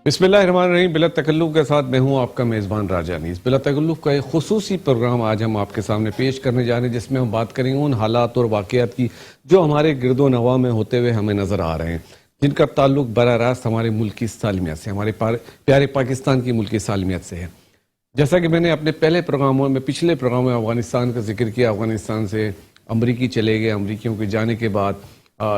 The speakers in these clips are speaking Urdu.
بسم اللہ الرحمن الرحیم. بلا تکلف کے ساتھ میں ہوں آپ کا میزبان راجہ انیس. بلا تکلف کا ایک خصوصی پروگرام آج ہم آپ کے سامنے پیش کرنے جا رہے ہیں، جس میں ہم بات کریں گے ان حالات اور واقعات کی جو ہمارے گرد و نواح میں ہوتے ہوئے ہمیں نظر آ رہے ہیں، جن کا تعلق براہ راست ہمارے ملک کی سالمیت سے، ہمارے پیارے پاکستان کی ملک کی سالمیت سے ہے. جیسا کہ میں نے اپنے پچھلے پروگراموں میں افغانستان کا ذکر کیا، افغانستان سے امریکی چلے گئے. امریکیوں کے جانے کے بعد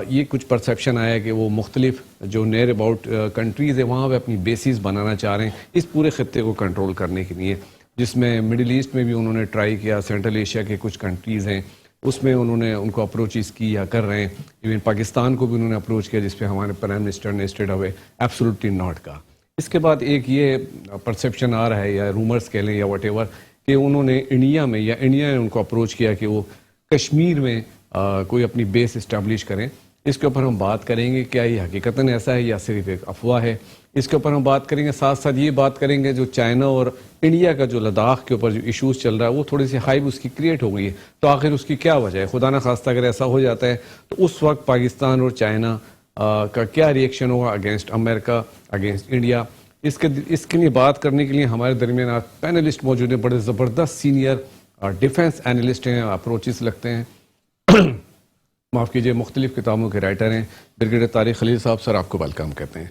یہ کچھ پرسیپشن آیا کہ وہ مختلف جو نیئر اباؤٹ کنٹریز ہیں وہاں پہ اپنی بیسز بنانا چاہ رہے ہیں اس پورے خطے کو کنٹرول کرنے کے لیے، جس میں مڈل ایسٹ میں بھی انہوں نے ٹرائی کیا، سینٹرل ایشیا کے کچھ کنٹریز ہیں اس میں انہوں نے ان کو اپروچز کی یا کر رہے ہیں. ایون پاکستان کو بھی انہوں نے اپروچ کیا، جس پہ ہمارے پرائم منسٹر نے اسٹیٹ اوے ایبسولوٹلی ناٹ کہا. اس کے بعد ایک یہ پرسیپشن آ رہا ہے یا رومرز کہہ لیں یا واٹ ایور کہ انہوں نے انڈیا نے ان کو اپروچ کیا کہ وہ کشمیر میں کوئی اپنی بیس اسٹیبلش کریں. اس کے اوپر ہم بات کریں گے کیا یہ حقیقتاً ایسا ہے یا صرف ایک افواہ ہے. اس کے اوپر ہم بات کریں گے، ساتھ ساتھ یہ بات کریں گے جو چائنا اور انڈیا کا جو لداخ کے اوپر جو ایشوز چل رہا ہے وہ تھوڑی سی ہائپ اس کی کریٹ ہو گئی ہے، تو آخر اس کی کیا وجہ ہے. خدا نخواستہ اگر ایسا ہو جاتا ہے تو اس وقت پاکستان اور چائنا کا کیا ریئیکشن ہوگا اگینسٹ امریکہ، اگینسٹ انڈیا. اس کے لیے بات کرنے کے لیے ہمارے درمیان آج پینلسٹ موجود ہیں، بڑے زبردست سینئر ڈیفنس اینالسٹ ہیں، اپروچز لگتے ہیں، معاف کیجیے مختلف کتابوں کے رائٹر ہیں. بریگیڈیئر طارق خلیل صاحب، سر آپ کو ویلکم کہتے ہیں.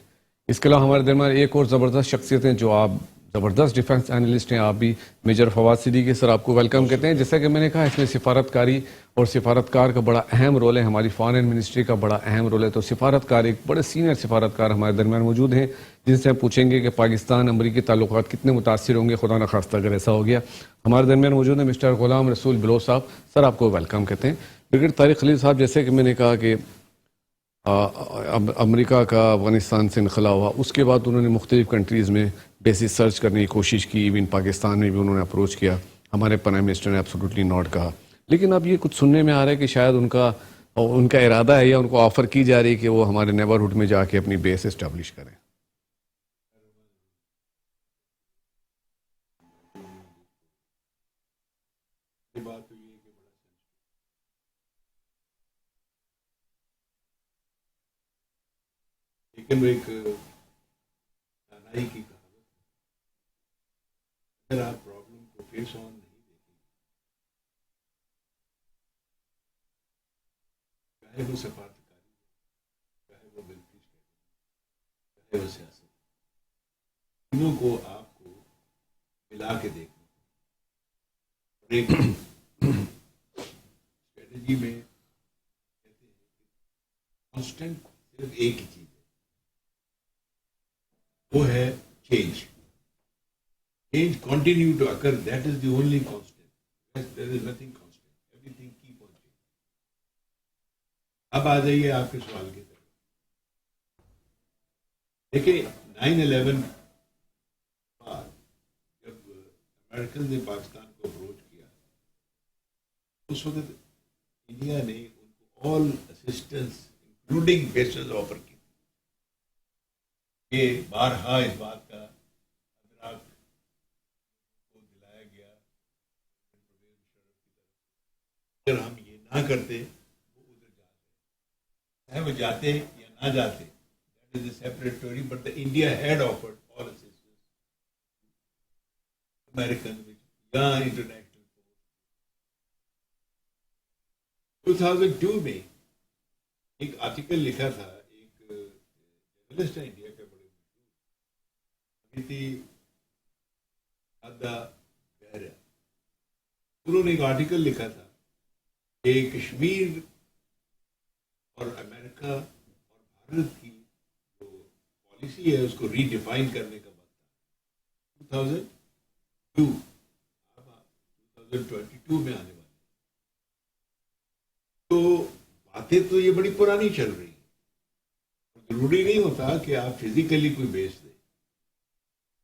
اس کے علاوہ ہمارے درمیان ایک اور زبردست شخصیت ہیں جو آپ زبردست ڈیفنس اینالسٹ ہیں، آپ بھی میجر فواد صدیقی. سر آپ کو ویلکم کہتے ہیں. جیسا کہ میں نے کہا اس میں سفارتکاری اور سفارتکار کا بڑا اہم رول ہے، ہماری فارن منسٹری کا بڑا اہم رول ہے. تو سفارتکار ایک بڑے سینئر سفارتکار ہمارے درمیان موجود ہیں جن سے ہم پوچھیں گے کہ پاکستان امریکی تعلقات کتنے متاثر ہوں گے خدا نخواستہ اگر ایسا ہو گیا. ہمارے درمیان موجود ہیں مسٹر غلام رسول بلوچ صاحب. سر آپ کو ویلکم کہتے ہیں. بریگیڈیئر طارق خلیل صاحب، جیسے کہ میں نے کہا کہ امریکہ کا افغانستان سے انخلا ہوا، اس کے بعد انہوں نے مختلف کنٹریز میں بیسز سرچ کرنے کی کوشش کی. ایون پاکستان میں بھی انہوں نے اپروچ کیا، ہمارے پرائم منسٹر نے ایبسولوٹلی ناٹ کہا. لیکن اب یہ کچھ سننے میں آ رہا ہے کہ شاید ان کا ارادہ ہے یا ان کو آفر کی جا رہی ہے کہ وہ ہمارے نیبرہڈ میں جا کے اپنی بیس اسٹیبلش کریں. لیکن وہ ایک دانائی کی کہاوت، اگر آپ پرابلم کو فیس آن نہیں دیکھیں، چاہے وہ سفارتکاری، چاہے وہ ملٹری اسٹیٹ، چاہے وہ سیاست، تینوں کو آپ کو ملا کے دیکھنا. اور ایک اسٹریٹجی میں کہتے ہیں کانسٹنٹ صرف ایک ہی چیز ہے، وہ ہے change. Change continue to occur. That is the only constant. There is nothing constant. Everything keep on changing. اب آ جائیے آپ کے سوال کی طرف. دیکھیں 9/11 بعد جب امریکن نے پاکستان کو اپروچ کیا، اس وقت انڈیا نے ان کو آل اسسٹنس انکلوڈنگ بیسز آفر کی. یہ بارہا اس بات کا ادراک دلایا گیا اگر ہم یہ نہ کرتے وہ ادھر جاتے، چاہے وہ جاتے یا نہ جاتے، that is a separate story. But the India had offered all assistance American یا انٹرنیشنل فورس. 2002 میں ایک آرٹیکل لکھا تھا، ایک جرنلسٹ ہے انڈیا کا، بڑے انہوں نے ایک آرٹیکل لکھا تھا کہ کشمیر اور امریکہ اور بھارت کی جو پالیسی ہے اس کو ری ڈیفائن کرنے کا وقت تھا. 2002 اب 2022 میں آنے والے، تو باتیں تو یہ بڑی پرانی چل رہی ہیں. ضروری نہیں ہوتا کہ آپ فزیکلی کوئی بیس دیں.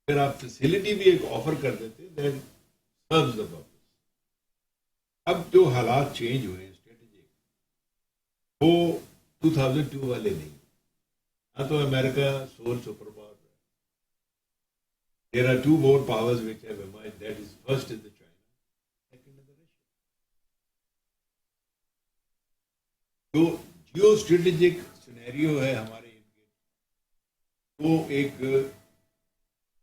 اگر آپ فیسلٹی بھی ایک آفر کر دیتے دین سروز دا پرپز. اب جو حالات چینج ہوئے ہیں اسٹریٹجک، وہ 2002 والے نہیں. نہ تو امریکہ سول سپر پاور ہے. There are two more powers which have emerged. That is, first is the China, second is the Russia. جو جیو اسٹریٹجک سینیریو ہے ہمارے وہ ایک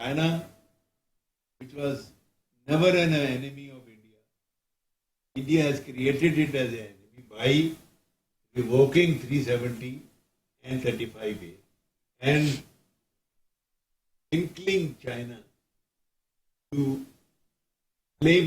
China, which was never an enemy of India, India has created it as an enemy by revoking 370 and 35A and inkling China to claim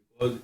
because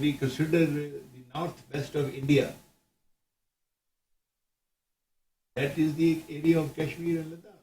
we consider the northwest of India, that is the area of Kashmir and Ladakh.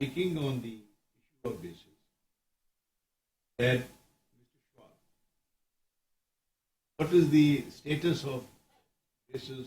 speaking on the issue of basis, that Mr. Schwab, what is the status of basis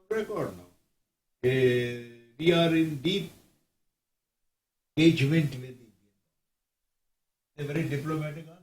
on record now, we are in deep engagement with the a very diplomatic answer.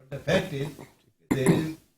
but the fact is there is,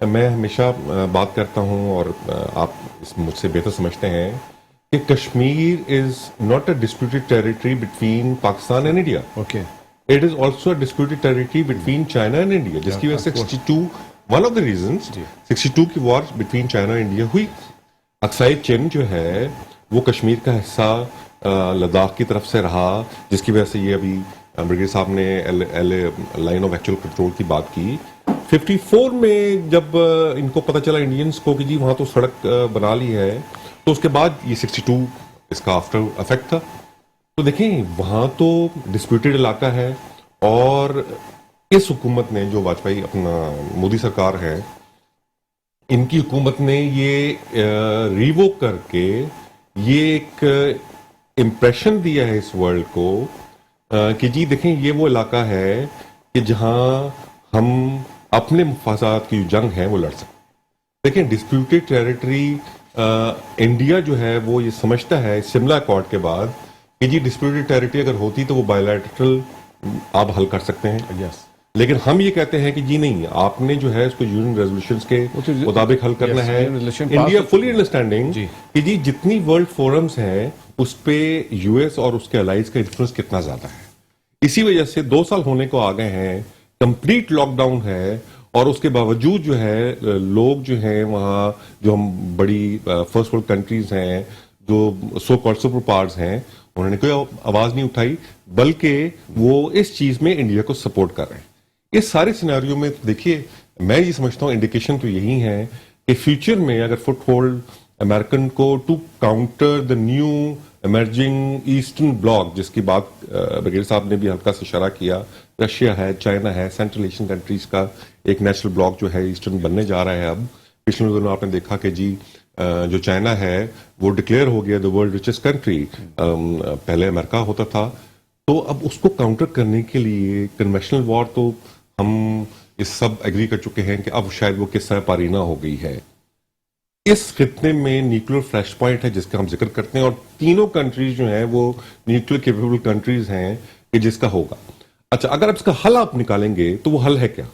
میں ہمیشہ بات کرتا ہوں اور آپ اس مجھ سے بہتر سمجھتے ہیں کہ Kashmir is not a disputed territory between Pakistan and India. Okay. It is also a disputed territory between China and India. جس کی وجہ سے 62 one of the reasons 62 کی وار between China and India ہوئی. اقصائی چین جو ہے وہ کشمیر کا حصہ لداخ کی طرف سے رہا, جس کی وجہ سے یہ ابھی برگیڈ صاحب نے لائن آف ایکچوئل کنٹرول کی بات کی. 54 میں جب ان کو پتہ چلا انڈینس کو کہ جی وہاں تو سڑک بنا لی ہے, تو اس کے بعد یہ 62 اس کا آفٹر افیکٹ تھا. تو دیکھیں وہاں تو ڈسپیوٹڈ علاقہ ہے, اور اس حکومت نے جو واجپئی اپنا مودی سرکار ہے, ان کی حکومت نے یہ ریووک کر کے یہ ایک امپریشن دیا ہے اس ورلڈ کو کہ جی دیکھیں یہ وہ علاقہ ہے کہ جہاں ہم اپنے مفادات کی جو جنگ ہے وہ لڑ سکتے. دیکھیں ڈسپیوٹڈ ٹیریٹری انڈیا جو ہے وہ یہ سمجھتا ہے شملہ اکارڈ کے بعد کہ جی ڈسپیوٹڈ ٹیریٹری اگر ہوتی تو وہ بائیلیٹرل آپ حل کر سکتے ہیں. Yes. لیکن ہم یہ کہتے ہیں کہ جی نہیں, آپ نے جو ہے اس کو یونین ریزولوشنز کے مطابق حل کرنا ہے. انڈیا فلی انڈرسٹینڈنگ کہ جی جتنی ورلڈ فورمز ہیں اس پہ یو ایس اور اس کے الائز کا انفلوئنس کتنا زیادہ ہے. اسی وجہ سے 2 سال ہونے کو آ گئے ہیں, کمپلیٹ لاک ڈاؤن ہے, اور اس کے باوجود جو ہے لوگ جو ہیں وہاں جو ہم بڑی فرسٹ ورلڈ کنٹریز ہیں جو سو کالڈ سپر پاورز ہیں, انہوں نے کوئی آواز نہیں اٹھائی, بلکہ وہ اس چیز میں انڈیا کو سپورٹ کر رہے ہیں. اس سارے سیناریو میں دیکھیے میں یہ سمجھتا ہوں انڈیکیشن تو یہی ہے کہ فیوچر میں اگر فٹ ہولڈ امریکن کو to counter the new emerging eastern bloc, جس کی بات بغیر صاحب نے بھی ہلکا سے اشارہ کیا, رشیا ہے, چائنا ہے, سینٹرل ایشین کنٹریز کا ایک نیشنل بلاک جو ہے ایسٹرن بننے جا رہا ہے. اب پچھلے دنوں آپ نے دیکھا کہ جی جو چائنا ہے وہ ڈکلیئر ہو گیا دا ورلڈ ریچسٹ کنٹری, پہلے امریکہ ہوتا تھا. تو اب اس کو کاؤنٹر کرنے کے لیے کنوینشنل وار تو ہم اس سب ایگری کر چکے ہیں کہ اب شاید وہ قصہ پارینہ ہو گئی ہے. اس خطے میں نیوکلیر فلیش پوائنٹ ہے جس کا ہم ذکر کرتے ہیں, اور تینوں کنٹریز جو ہیں وہ نیوکلیر کیپیبل کنٹریز ہیں کہ جس کا ہوگا. اچھا اگر اب اس کا حل آپ نکالیں گے تو وہ حل ہے کیا؟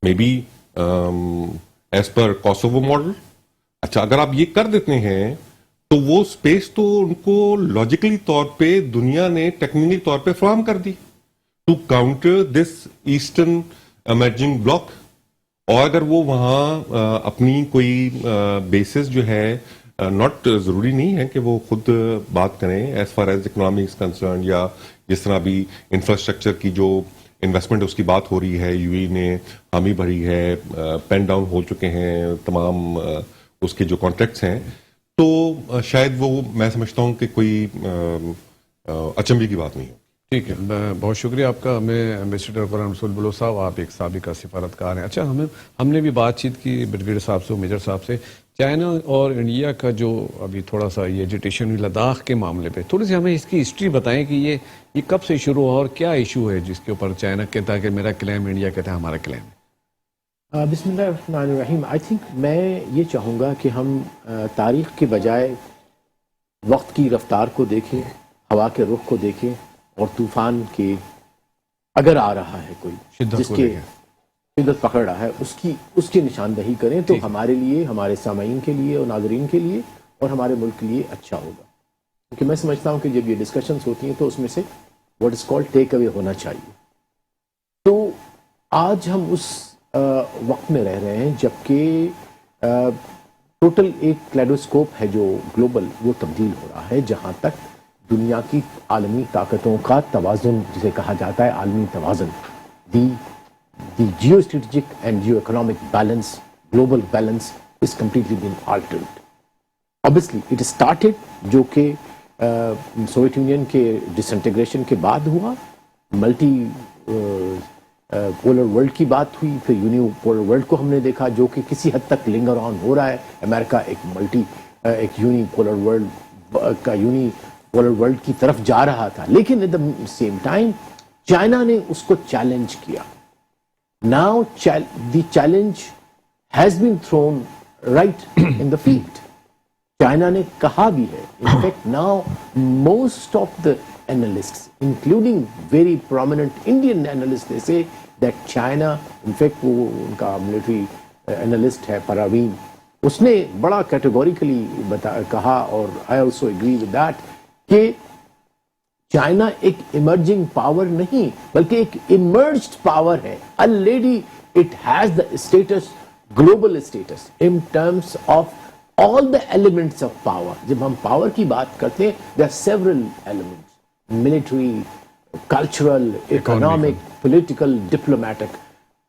Maybe as per Kosovo model. اچھا اگر آپ یہ کر دیتے ہیں تو وہ سپیس تو ان کو لاجیکلی طور پہ دنیا نے ٹیکنیکلی طور پہ فراہم کر دی to counter this eastern emerging bloc. اور اگر وہ وہاں اپنی کوئی بیسز جو ہے, ناٹ ضروری نہیں ہے کہ وہ خود بات کریں as far as economy is concern, یا جس طرح بھی انفراسٹرکچر کی جو انویسٹمنٹ اس کی بات ہو رہی ہے, یو ای نے حامی بھری ہے, پین ڈاؤن ہو چکے ہیں تمام اس کے جو کانٹریکٹس ہیں, تو شاید وہ میں سمجھتا ہوں کہ کوئی اچنبے کی بات نہیں ہو. ٹھیک ہے, بہت شکریہ آپ کا. ہمیں ایمبیسیڈر قرآن رسول بلو صاحب, آپ ایک سابقہ سفارتکار ہیں. اچھا ہم نے بھی بات چیت کی بریگیڈیئر صاحب سے, میجر صاحب سے, چائنا اور انڈیا کا جو ابھی تھوڑا سا یہ ایجیٹیشن ہوئی لداخ کے معاملے پہ, تھوڑی سی ہمیں اس کی ہسٹری بتائیں کہ یہ کب سے شروع ہوا اور کیا ایشو ہے جس کے اوپر چائنا کہتا ہے کہ میرا کلیم, انڈیا کہتا ہے ہمارا کلیم. بسم اللہ الرحمن الرحیم. آئی تھنک میں یہ چاہوں گا کہ ہم تاریخ کے بجائے وقت کی رفتار کو دیکھیں, ہوا کے رخ کو دیکھیں, اور طوفان کے اگر آ رہا ہے کوئی جس کے شدت پکڑ رہا ہے اس کی نشاندہی کریں تو ہمارے لیے, ہمارے سامعین کے لیے اور ناظرین کے لیے اور ہمارے ملک کے لیے اچھا ہوگا. کیونکہ میں سمجھتا ہوں کہ جب یہ ڈسکشنز ہوتی ہیں تو اس میں سے واٹ از کالڈ ٹیک اوے ہونا چاہیے. تو آج ہم اس وقت میں رہ رہے ہیں جبکہ ٹوٹل ایک کلیڈوسکوپ ہے جو گلوبل, وہ تبدیل ہو رہا ہے, جہاں تک دنیا کی عالمی طاقتوں کا توازن جسے کہا جاتا ہے عالمی توازن, the geostrategic and geoeconomic balance, global balance is completely been altered. obviously it started جو کہ سوویت یونین کے ڈسنٹیگریشن کے بعد ہوا, ملٹی پولر ورلڈ کی بات ہوئی, پھر یونی پولر ورلڈ کو ہم نے دیکھا جو کہ کسی حد تک لنگر آن ہو رہا ہے. امریکہ ایک یونی پولر ورلڈ کی طرف جا رہا تھا, لیکن at the same time China نے اس کو چیلنج کیا. Now the challenge has been thrown right in the field. China نے کہا بھی ہے, in fact now most of the analysts, including very prominent Indian analysts, they say that China, in fact وہ ان کا ملٹری اینالسٹ ہے پراوین, اس نے بڑا کیٹیگوریکلی کہا, اور I also agree with that, کہ چائنا ایک ایمرجنگ پاور نہیں بلکہ ایک ایمرجڈ پاور ہے. already it has the status, global status in terms of all the elements of power. جب ہم پاور کی بات کرتے ہیں, there are several elements, military, cultural, economic, political, diplomatic.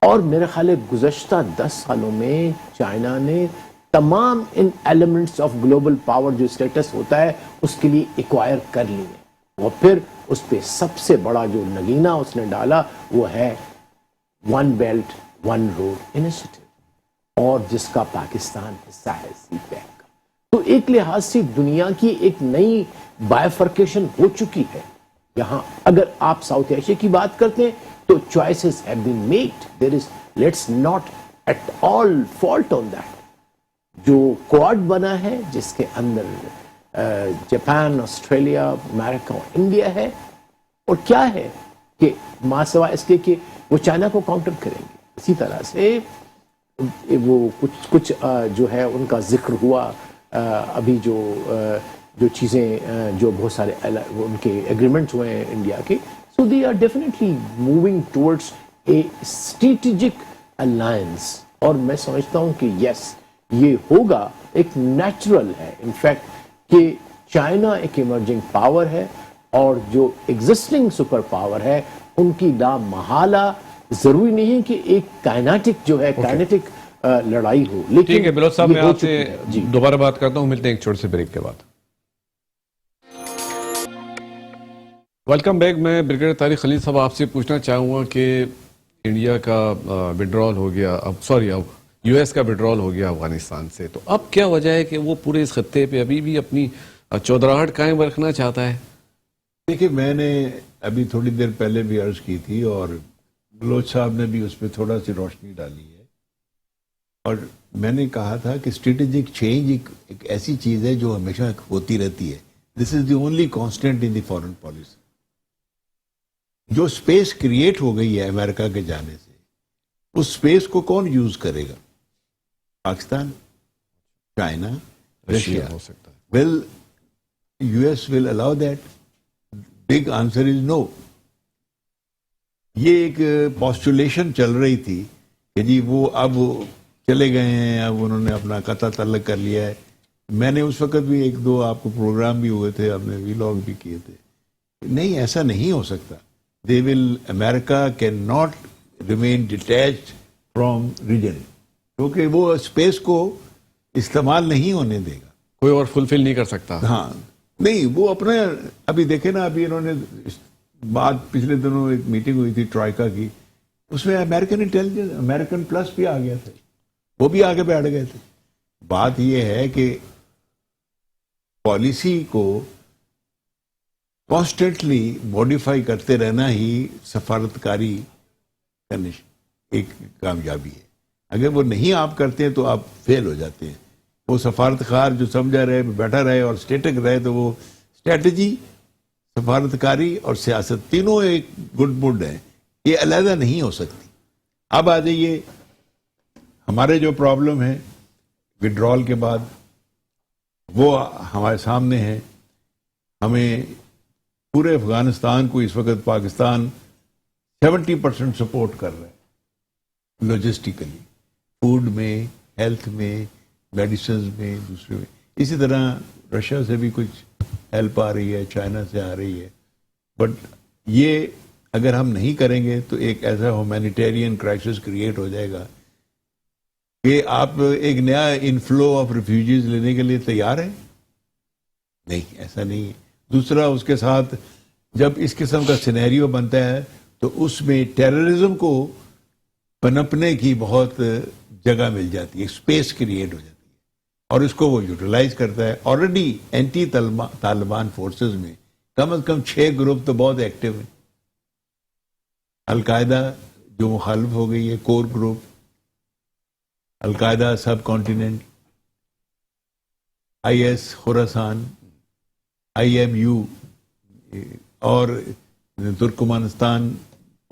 اور میرے خیال ہے گزشتہ 10 سالوں میں چائنا نے تمام ان ایلیمنٹس آف گلوبل پاور جو اسٹیٹس ہوتا ہے اس کے لیے ایکوائر کر لی ہے. اور پھر اس پہ سب سے بڑا جو نگینہ اس نے ڈالا وہ ہے one belt one road initiative, اور جس کا پاکستان حصہ ہے سی پیک کا. تو ایک لحاظ سے دنیا کی ایک نئی بائیفرکیشن ہو چکی ہے. یہاں اگر آپ ساؤتھ ایشیا کی بات کرتے ہیں تو choices have been made. There is, let's not at all fault on that. جو کوڈ بنا ہے جس کے اندر جاپان, آسٹریلیا, امریکہ اور انڈیا ہے, اور کیا ہے کہ ماں سوا اس کے کہ وہ چائنا کو کاؤنٹر کریں گے. اسی طرح سے وہ کچھ جو ہے ان کا ذکر ہوا ابھی جو چیزیں جو بہت سارے ان کے ایگریمنٹس ہوئے ہیں انڈیا کے. So they are definitely moving towards a strategic alliance. اور میں سمجھتا ہوں کہ yes, یہ ہوگا, ایک نیچرل ہے ان فیکٹ کہ چائنا ایک ایمرجنگ پاور ہے, اور جو ایگزسٹنگ سپر پاور ہے ان کی لا محالہ ضروری نہیں ہے کہ ایک کائنیٹک جو ہے کائنیٹک لڑائی ہو. لیکن ٹھیک ہے بلوچ صاحب, میں آپ سے جی دوبارہ بات کرتا ہوں, ملتے ہیں ایک چھوٹے سے بریک کے بعد. Welcome back. میں بریگیڈیئر طارق خلیل صاحب آپ سے پوچھنا چاہوں گا کہ انڈیا کا وڈرال ہو گیا, اب یو ایس کا وڈرال ہو گیا افغانستان سے, تو اب کیا وجہ ہے کہ وہ پورے اس خطے پہ ابھی بھی اپنی چودراہٹ قائم رکھنا چاہتا ہے؟ دیکھیے, میں نے ابھی تھوڑی دیر پہلے بھی عرض کی تھی اور بلوچ صاحب نے بھی اس پہ تھوڑا سی روشنی ڈالی ہے, اور میں نے کہا تھا کہ اسٹریٹجک چینج ایک ایسی چیز ہے جو ہمیشہ ہوتی رہتی ہے. This is the only constant in the foreign policy. جو اسپیس کریٹ ہو گئی ہے امریکہ کے جانے سے, اس اسپیس کو کون یوز کرے گا؟ Pakistan, China, Russia. ہو سکتا ہے. Well U S will allow that? Big answer is no. یہ ایک پوسٹولیشن چل رہی تھی کہ جی وہ اب چلے گئے ہیں, اب انہوں نے اپنا قطع تعلق کر لیا ہے. میں نے اس وقت بھی ایک دو آپ کو پروگرام بھی ہوئے تھے, ہم نے ویلاگ بھی کیے تھے. نہیں, ایسا نہیں ہو سکتا. America cannot remain detached from region, کیونکہ وہ اسپیس کو استعمال نہیں ہونے دے گا. کوئی اور فلفل نہیں کر سکتا. ہاں نہیں, وہ اپنے ابھی دیکھیں نا, ابھی انہوں نے بات پچھلے دنوں ایک میٹنگ ہوئی تھی ٹرائکا کی, اس میں امریکن انٹیلیجنس, امریکن پلس بھی آ گیا تھا, وہ بھی آگے بیٹھ گئے تھے. بات یہ ہے کہ پالیسی کو کانسٹنٹلی موڈیفائی کرتے رہنا ہی سفارتکاری کرنے ایک کامیابی ہے. اگر وہ نہیں آپ کرتے ہیں تو آپ فیل ہو جاتے ہیں. وہ سفارتکار جو سمجھا رہے, بیٹھا رہے اور اسٹیٹک رہے, تو وہ اسٹریٹجی, سفارتکاری اور سیاست تینوں ایک گڈ بڈ ہیں, یہ علیحدہ نہیں ہو سکتی. اب آ جائیے, ہمارے جو پرابلم ہے وڈرال کے بعد وہ ہمارے سامنے ہے. ہمیں پورے افغانستان کو اس وقت پاکستان 70% سپورٹ کر رہا ہے لاجسٹیکلی, فوڈ میں, ہیلتھ میں, میڈیسنز میں, دوسرے میں. اسی طرح رشیا سے بھی کچھ ہیلپ آ رہی ہے, چائنا سے آ رہی ہے. بٹ یہ اگر ہم نہیں کریں گے تو ایک ایسا ہیومینیٹیرین کرائسس کریٹ ہو جائے گا کہ آپ ایک نیا انفلو آف ریفیوجیز لینے کے لیے تیار ہیں؟ نہیں, ایسا نہیں ہے. دوسرا, اس کے ساتھ جب اس قسم کا سینیریو بنتا ہے تو اس میں ٹیررزم کو پنپنے کی بہت جگہ مل جاتی ہے, اسپیس کریٹ ہو جاتی ہے, اور اس کو وہ یوٹیلائز کرتا ہے. آلریڈی اینٹی طالبان فورسز میں کم از کم 6 گروپ تو بہت ایکٹیو ہیں. القاعدہ جو مخالف ہو گئی ہے, core group, al Qaeda sub continent, IS Khorasan, IMU اور ترکمانستان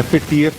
FATF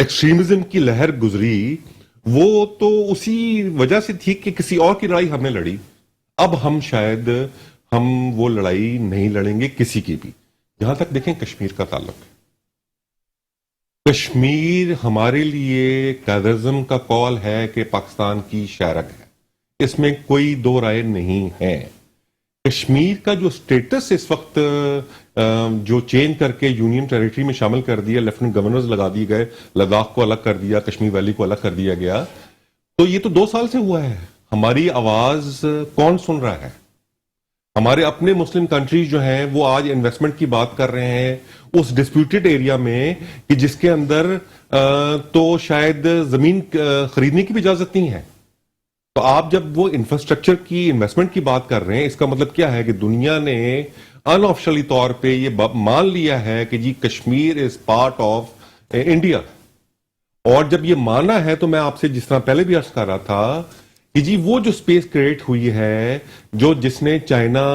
ایکسٹریمزم کی لہر گزری وہ تو اسی وجہ سے تھی کہ کسی اور کی لڑائی ہم نے لڑی. اب ہم شاید وہ لڑائی نہیں لڑیں گے کسی کی بھی. جہاں تک دیکھیں کشمیر کا تعلق ہے, کشمیر ہمارے لیے قائد-اعظم کا قول ہے کہ پاکستان کی شارک ہے, اس میں کوئی دو رائے نہیں ہے. کشمیر کا جو سٹیٹس اس وقت جو چینج کر کے یونین ٹیریٹری میں شامل کر دیا, لیفٹنٹ گورنرز لگا دیے گئے, لداخ کو الگ کر دیا, کشمیر ویلی کو الگ کر دیا گیا, تو یہ تو 2 سال سے ہوا ہے. ہماری آواز کون سن رہا ہے؟ ہمارے اپنے مسلم کنٹریز جو ہیں وہ آج انویسٹمنٹ کی بات کر رہے ہیں اس ڈسپیوٹڈ ایریا میں کہ جس کے اندر تو شاید زمین خریدنے کی بھی اجازت نہیں ہے. تو آپ جب وہ انفراسٹرکچر کی انویسٹمنٹ کی بات کر رہے ہیں, اس کا مطلب کیا ہے کہ دنیا نے ان آفیشلی طور پہ یہ مان لیا ہے کہ جی Kashmir is part of India. اور جب یہ مانا ہے تو میں آپ سے جس طرح پہلے بھی عرض کر رہا تھا کہ جی وہ جو سپیس کریٹ ہوئی ہے جو جس نے چائنا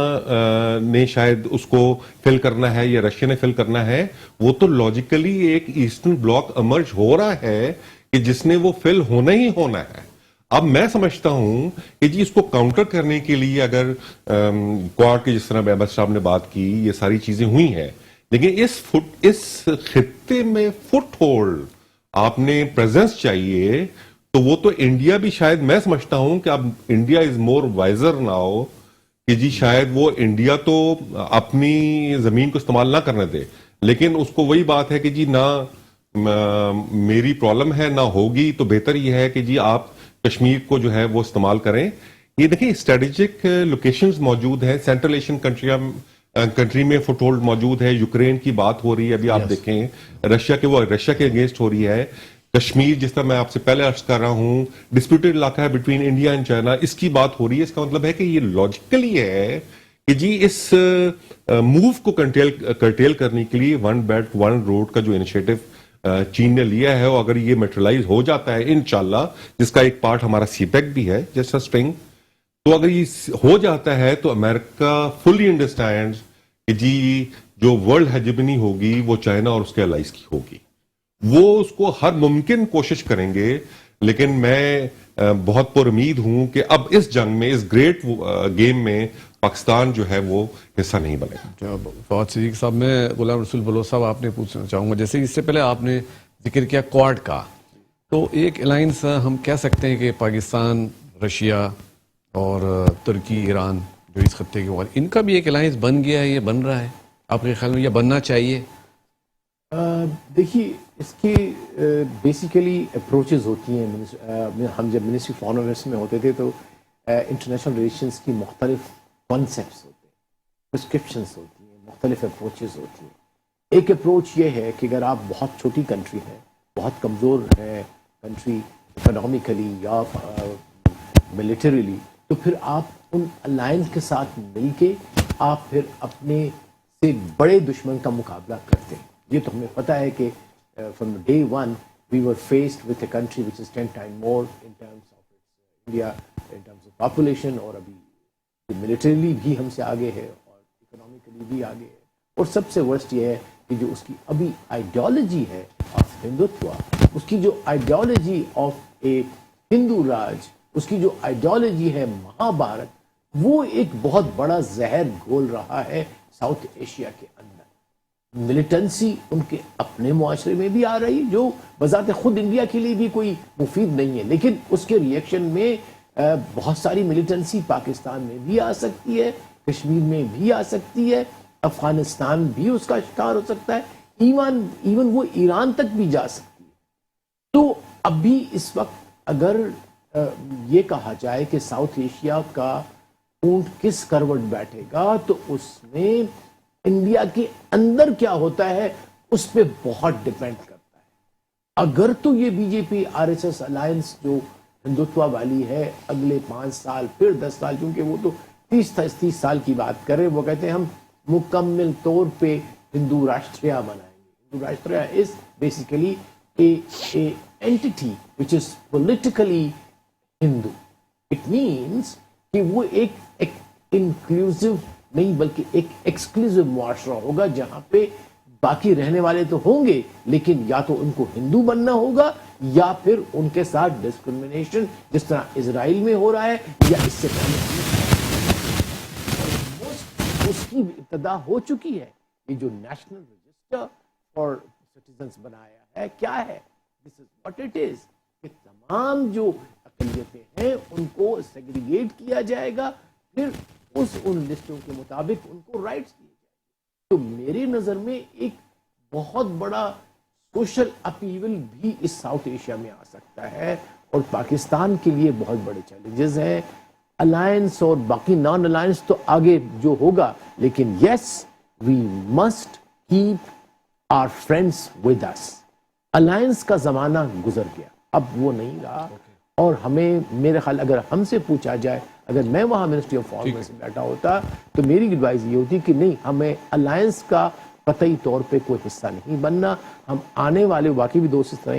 نے شاید اس کو فل کرنا ہے یا رشیا نے فل کرنا ہے, وہ تو لاجیکلی ایک ایسٹرن بلاک ایمرج ہو رہا ہے کہ جس نے وہ فل ہونا ہی ہونا ہے. اب میں سمجھتا ہوں کہ جی اس کو کاؤنٹر کرنے کے لیے اگر کوارڈ کے جس طرح محمد صاحب نے بات کی یہ ساری چیزیں ہوئی ہیں, لیکن اس خطے میں فٹ ہولڈ آپ نے پریزنس چاہیے, تو وہ تو انڈیا بھی شاید میں سمجھتا ہوں کہ اب India is more wiser now کہ جی شاید وہ انڈیا تو اپنی زمین کو استعمال نہ کرنے دے, لیکن اس کو وہی بات ہے کہ جی نہ میری پرابلم ہے نہ ہوگی, تو بہتر یہ ہے کہ جی آپ کشمیر کو جو ہے وہ استعمال کریں. یہ دیکھیں اسٹریٹجک لوکیشنز موجود ہیں, سینٹرل ایشین کنٹری میں فٹ ہولڈ موجود ہے, یوکرین کی بات ہو رہی ہے ابھی آپ دیکھیں, رشیا کے اگینسٹ ہو رہی ہے. کشمیر جس طرح میں آپ سے پہلے عرض کر رہا ہوں ڈسپیوٹڈ علاقہ ہے بٹوین انڈیا اینڈ چائنا, اس کی بات ہو رہی ہے. اس کا مطلب ہے کہ یہ لاجیکلی ہے کہ جی اس موو کو کرٹیل کرنے کے لیے ون بیلٹ ون روڈ کا جو انیشیٹو چین نے لیا ہے, اور اگر یہ میٹرلائز ہو جاتا ہے انشاءاللہ, جس کا ایک پارٹ ہمارا سی پیک بھی ہے جیسا اسٹرنگ, تو اگر یہ ہو جاتا ہے تو امریکہ فلی انڈرسٹینڈ کہ جی جو ورلڈ ہیجمنی ہوگی وہ چائنا اور اس کے الائز کی ہوگی. وہ اس کو ہر ممکن کوشش کریں گے, لیکن میں بہت پر امید ہوں کہ اب اس جنگ میں, اس گریٹ گیم میں پاکستان جو ہے وہ حصہ نہیں بنے گا. فواد صدیق صاحب, میں غلام رسول بلوچ صاحب آپ نے پوچھنا چاہوں گا, جیسے اس سے پہلے آپ نے ذکر کیا کوارڈ کا, تو ایک الائنس ہم کہہ سکتے ہیں کہ پاکستان, رشیا اور ترکی, ایران جو اس خطے کے بعد, ان کا بھی ایک الائنس بن گیا ہے, یہ بن رہا ہے آپ کے خیال میں یا بننا چاہیے؟ دیکھیے اس کی بیسیکلی اپروچز ہوتی ہیں. ہم جب منسٹری فارن افیئرس میں ہوتے تھے تو انٹرنیشنل ریلیشنز کی مختلف کانسیپٹس ہوتے ہیں, پرسکرپشنس ہوتی ہیں, مختلف اپروچز ہوتی ہیں. ایک اپروچ یہ ہے کہ اگر آپ بہت چھوٹی کنٹری ہے, بہت کمزور ہے کنٹری اکنامکلی یا ملیٹریلی, تو پھر آپ ان الائنس کے ساتھ مل کے آپ پھر اپنے سے بڑے دشمن کا مقابلہ کرتے ہیں. یہ تو ہمیں پتہ ہے کہ from day one we were faced with a country which is 10 times more in terms of India, in terms of population, اور ابھی ملیٹریلی بھی ہم سے آگے ہے اور اکنامکلی بھی آگے ہے. اور سب سے ورسٹ یہ ہے کہ جو اس کی ابھی آئیڈیالوجی ہے آف ہندوتوا, اس کی جو آئیڈیالوجی آف اے ہندو راج, اس کی جو آئیڈیالوجی ہے مہا بھارت, وہ ایک بہت بڑا زہر گھول رہا ہے ساؤتھ ایشیا کے اندر. ملیٹنسی ان کے اپنے معاشرے میں بھی آ رہی, جو بذات خود انڈیا کے لیے بھی کوئی مفید نہیں ہے, لیکن اس کے ریئیکشن میں بہت ساری ملیٹنسی پاکستان میں بھی آ سکتی ہے, کشمیر میں بھی آ سکتی ہے, افغانستان بھی اس کا شکار ہو سکتا ہے, ایون وہ ایران تک بھی جا سکتی ہے. تو ابھی اس وقت اگر یہ کہا جائے کہ ساؤتھ ایشیا کا اونٹ کس کروٹ بیٹھے گا, تو اس میں انڈیا کے اندر کیا ہوتا ہے اس پہ بہت ڈیپینڈ کرتا ہے. اگر تو یہ B J P R S S alliance جو ہندوتوا والی ہے اگلے 5 سال پھر 10 سال, کیونکہ وہ تو 30 سال کی بات کر رہے ہیں, وہ کہتے ہیں ہم مکمل طور پہ ہندو راشٹریہ بنائیں گے. Hindu Rashtriya is basically a anti which is politically Hindu. It means کہ وہ ایک انکلوسیو نہیں بلکہ ایک ایکسکلوسیو معاشرہ ہوگا جہاں پہ باقی رہنے والے تو ہوں گے لیکن یا تو ان کو ہندو بننا ہوگا یا پھر ان کے ساتھ ڈسکرمنیشن جس طرح اسرائیل میں ہو رہا ہے یا اس سے پہلے اس کی ابتدا ہو چکی ہے. یہ جو نیشنل رجسٹر فار سٹیزنز بنایا ہے کیا ہے؟ This is what it is کہ تمام جو اقلیتیں ہیں ان کو سیگریگیٹ کیا جائے گا پھر ان لسٹوں کے مطابق ان کو رائٹس دیے جائیں گے. تو میری نظر میں ایک بہت بڑا سوشل اپیول بھی اس ساؤتھ ایشیا میں آ سکتا ہے اور پاکستان کے لیے بہت بڑے چیلنجز ہیں. الائنس اور باقی نان الائنس تو آگے جو ہوگا لیکن yes we must keep our friends with us. Alliance کا زمانہ گزر گیا اب وہ نہیں رہا اور ہمیں میرے خیال اگر ہم سے پوچھا جائے اگر میں وہاں منسٹری آف فارن میں سے بیٹھا ہوتا تو میری ایڈوائز یہ ہوتی کہ نہیں ہمیں الائنس کا قطعی طور پہ کوئی حصہ نہیں بننا. ہم آنے والے باقی بھی دوست اس طرح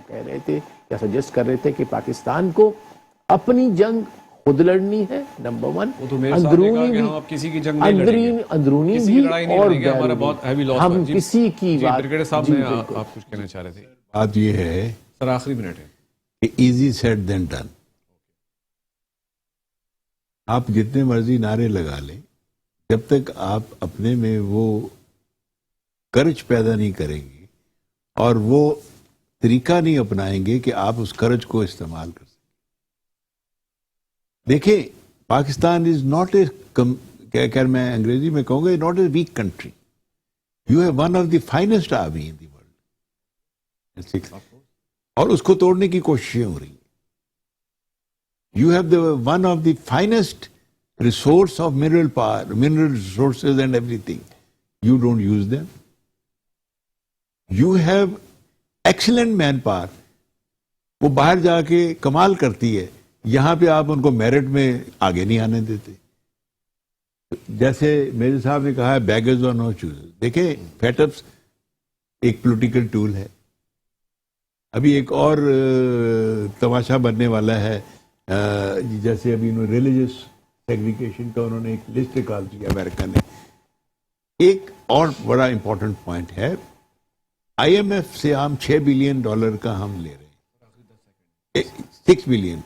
کہہ رہے تھے یا سجیسٹ کر رہے تھے کہ پاکستان کو اپنی جنگ خود لڑنی ہے نمبر ون. اندرونی بھی اندرونی بھی اور ہم کسی کی بات آپ کچھ کہنا چاہ رہے تھے. بات یہ ہے سر آخری منٹ ہے کہ ایزی سیٹ دین ڈن. آپ جتنے مرضی نعرے لگا لیں جب تک آپ اپنے میں وہ کرج پیدا نہیں کریں گے اور وہ طریقہ نہیں اپنائیں گے کہ آپ اس کرج کو استعمال کر سکیں. دیکھیں پاکستان از ناٹ اے میں انگریزی میں کہوں گا not a weak country. You have one of the finest army in the world اور اس کو توڑنے کی کوششیں ہو رہی ہیں. You have one of the finest resource of mineral resources and everything. You don't use them. You have excellent manpower. وہ باہر جا کے کمال کرتی ہے یہاں پہ آپ ان کو میرٹ میں آگے نہیں آنے دیتے. جیسے میرے صاحب نے کہا ہے بیگرز اور نو چوزرز. دیکھیں فیٹ اپس ایک پولیٹیکل ٹول ہے. ابھی ایک اور تماشا بننے والا ہے جیسے ابھی انہوں نے ریلیجس سیگریگیشن کا انہوں نے ایک لسٹ نکال دیا امریکہ نے. ایک اور بڑا امپورٹنٹ پوائنٹ ہے آئی ایم ایف سے ہم $6 بلین کا ہم لے رہے ہیں 6 بلین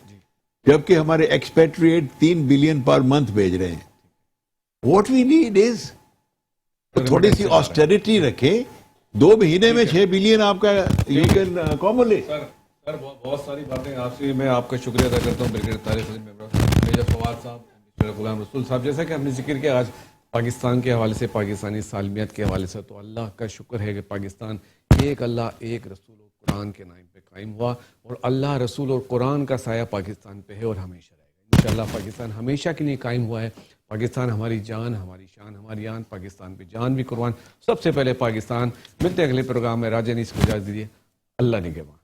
جبکہ ہمارے ایکسپیٹریٹ 3 بلین پر منتھ بھیج رہے ہیں. واٹ وی نیڈ از تھوڑی سی آسٹریٹی رکھیں. 2 مہینے میں 6 بلین آپ کا یو کین اکومولیٹ. سر بہت ساری باتیں آپ سے میں آپ کا شکریہ ادا کرتا ہوں. بریگیڈیئر طارق عزیز ممبر میجر فواد صاحب غلام رسول صاحب جیسا کہ ہم نے ذکر کیا آج پاکستان کے حوالے سے پاکستانی سالمیت کے حوالے سے تو اللہ کا شکر ہے کہ پاکستان ایک اللہ ایک رسول اور قرآن کے نام پہ قائم ہوا اور اللہ رسول اور قرآن کا سایہ پاکستان پہ ہے اور ہمیشہ رہے گا انشاءاللہ. پاکستان ہمیشہ کے لیے قائم ہوا ہے. پاکستان ہماری جان ہماری شان ہماری آن. پاکستان پہ جان بھی قربان. سب سے پہلے پاکستان. ملتے ہیں اگلے پروگرام میں. راجہ انیس کو اجازت دیجیے. اللہ نگہبان.